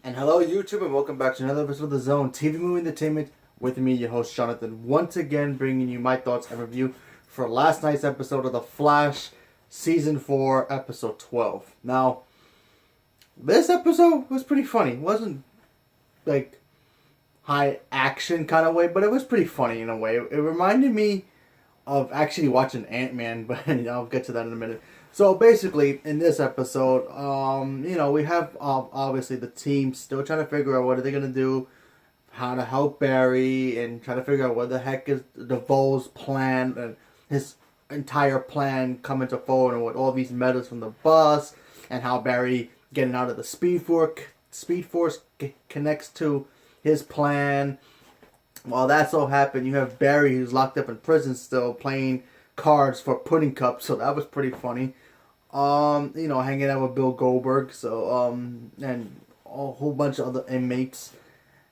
And hello, YouTube, and welcome back to another episode of The Zone TV Movie Entertainment with me, your host Jonathan. Once again, bringing you my thoughts and review for last night's episode of The Flash, Season 4, Episode 12. Now, this episode was pretty funny. It wasn't like high action kind of way, but it was pretty funny in a way. It reminded me of actually watching Ant-Man, but I'll get to that in a minute. So basically, in this episode, we have obviously the team still trying to figure out what are they gonna do, how to help Barry, and trying to figure out what the heck is DeVoe's plan and his entire plan coming to forward, and what all these medals from the bus, and how Barry getting out of the Speed Force connects to his plan. While that's all happened, you have Barry who's locked up in prison still playing cards for pudding cups, so that was pretty funny. Hanging out with Bill Goldberg, and a whole bunch of other inmates.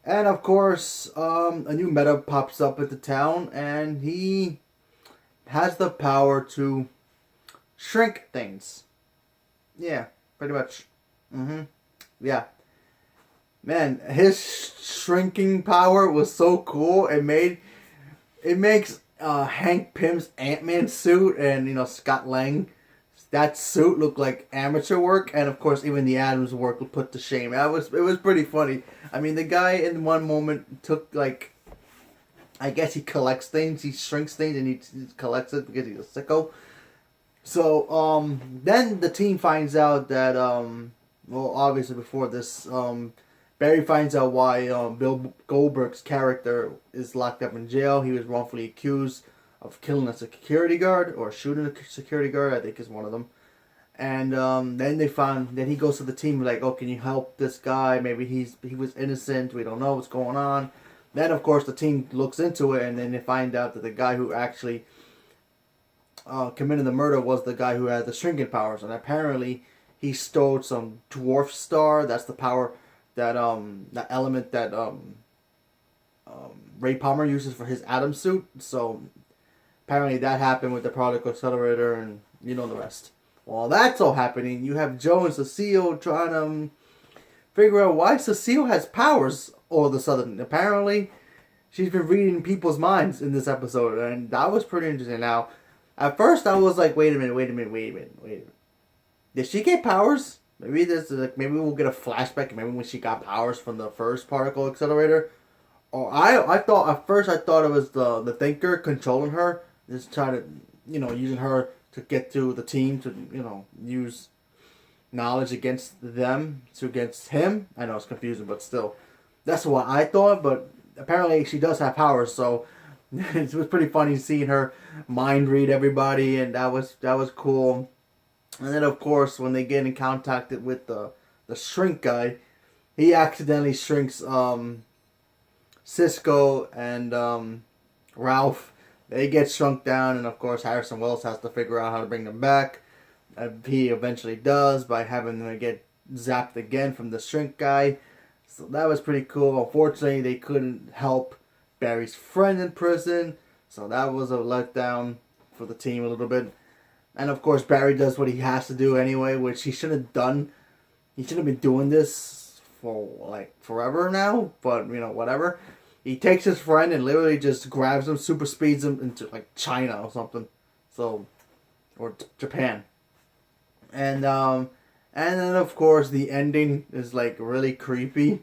And of course, a new meta pops up at the town, and he has the power to shrink things. Yeah, pretty much. Yeah. Man, his shrinking power was so cool. It makes Hank Pym's Ant-Man suit and Scott Lang, that suit look like amateur work, and of course even the Adams work was put to shame. It was pretty funny. I mean, the guy in one moment took I guess he collects things, he shrinks things, and he collects it because he's a sicko. So then the team finds out that obviously before this Barry finds out why Bill Goldberg's character is locked up in jail. He was wrongfully accused of killing a security guard or shooting a security guard, I think is one of them. And then he goes to the team like, oh, can you help this guy? Maybe he was innocent. We don't know what's going on. Then of course the team looks into it, and then they find out that the guy who actually committed the murder was the guy who had the shrinking powers, and apparently he stole some dwarf star. That's the power that element that Ray Palmer uses for his Atom suit. So apparently that happened with the particle accelerator, and you know the rest. While that's all happening, you have Joe and Cecile trying to figure out why Cecile has powers all of a sudden. Apparently, she's been reading people's minds in this episode, and that was pretty interesting. Now, at first I was like, wait a minute. Did she get powers? Maybe maybe we'll get a flashback. Maybe when she got powers from the first particle accelerator. Or I thought at first it was the Thinker controlling her, just trying to using her to get to the team to use knowledge against them against him. I know it's confusing, but still, that's what I thought. But apparently she does have powers, so it was pretty funny seeing her mind read everybody, and that was cool. And then, of course, when they get in contact with the shrink guy, he accidentally shrinks Cisco and Ralph. They get shrunk down, and of course, Harrison Wells has to figure out how to bring them back. He eventually does by having them get zapped again from the shrink guy. So that was pretty cool. Unfortunately, they couldn't help Barry's friend in prison, so that was a letdown for the team a little bit. And of course, Barry does what he has to do anyway, which he shouldn't have done. He should have been doing this for forever now, but whatever. He takes his friend and literally just grabs him, super speeds him into China or something, or Japan. And then of course the ending is really creepy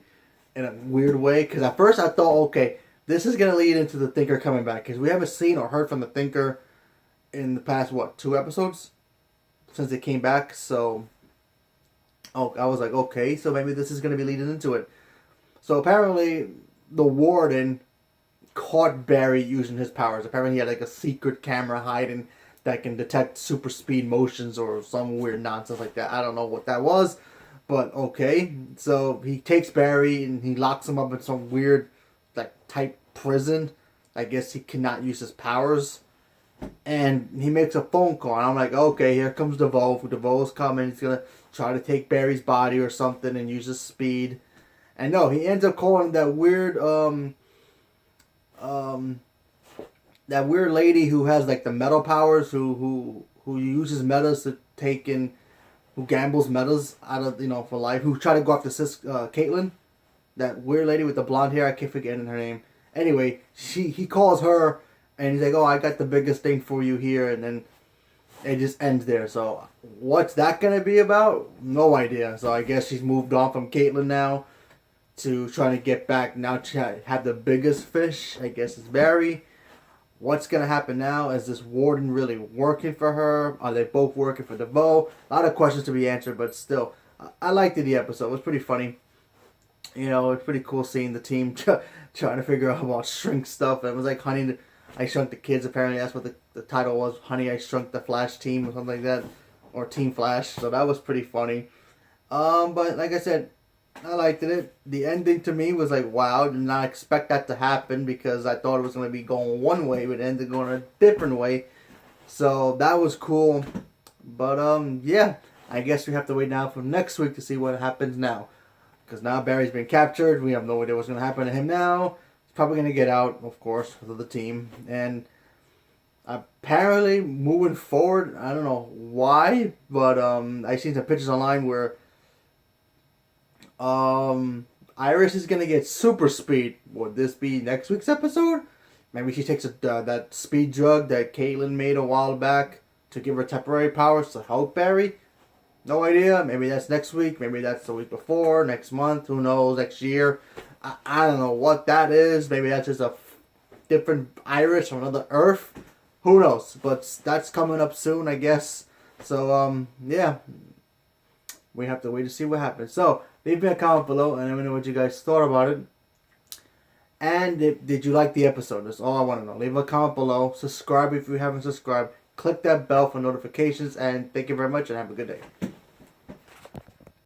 in a weird way, because at first I thought, okay, this is gonna lead into the Thinker coming back, because we haven't seen or heard from the Thinker in the past 2 episodes since they came back. So I was like, okay, so maybe this is going to be leading into it. So apparently the warden caught Barry using his powers. Apparently he had a secret camera hiding that can detect super speed motions or some weird nonsense like that. I don't know what that was, but okay. So he takes Barry and he locks him up in some weird type prison. I guess he cannot use his powers. And he makes a phone call, and I'm like, okay, here comes DeVoe. DeVoe's coming. He's gonna try to take Barry's body or something and use his speed. And no, he ends up calling that weird lady who has the metal powers, who uses metals to take in who gambles medals out of for life, who tried to go after Caitlyn, that weird lady with the blonde hair. I can't forget her name. Anyway, he calls her and he's like, "Oh, I got the biggest thing for you here," and then it just ends there. So what's that gonna be about? No idea. So I guess she's moved on from Caitlyn now to trying to get back now to have the biggest fish. I guess it's Barry. What's going to happen now? Is this warden really working for her? Are they both working for DeVoe? A lot of questions to be answered, but still, I liked the episode. It was pretty funny. It's pretty cool seeing the team trying to figure out about shrink stuff. It was like Honey, I Shrunk the Kids. Apparently, that's what the title was. Honey, I Shrunk the Flash Team or something like that. Or Team Flash. So that was pretty funny. But like I said, I liked it. The ending to me was like, wow, did not expect that to happen because I thought it was going to be going one way, but it ended going a different way. So that was cool. But yeah, I guess we have to wait now for next week to see what happens now. Because now Barry's been captured. We have no idea what's going to happen to him now. He's probably going to get out, of course, because of the team. And apparently, moving forward, I don't know why, but I've seen some pictures online where Iris is gonna get super speed. Would this be next week's episode? Maybe she takes that speed drug that Caitlyn made a while back to give her temporary powers to help Barry. No idea. Maybe that's next week. Maybe that's the week before, next month. Who knows? Next year. I don't know what that is. Maybe that's just a different Iris from another Earth. Who knows? But that's coming up soon, I guess. So yeah, we have to wait to see what happens. So leave me a comment below and let me know what you guys thought about it. And did you like the episode? That's all I want to know. Leave a comment below. Subscribe if you haven't subscribed. Click that bell for notifications. And thank you very much and have a good day.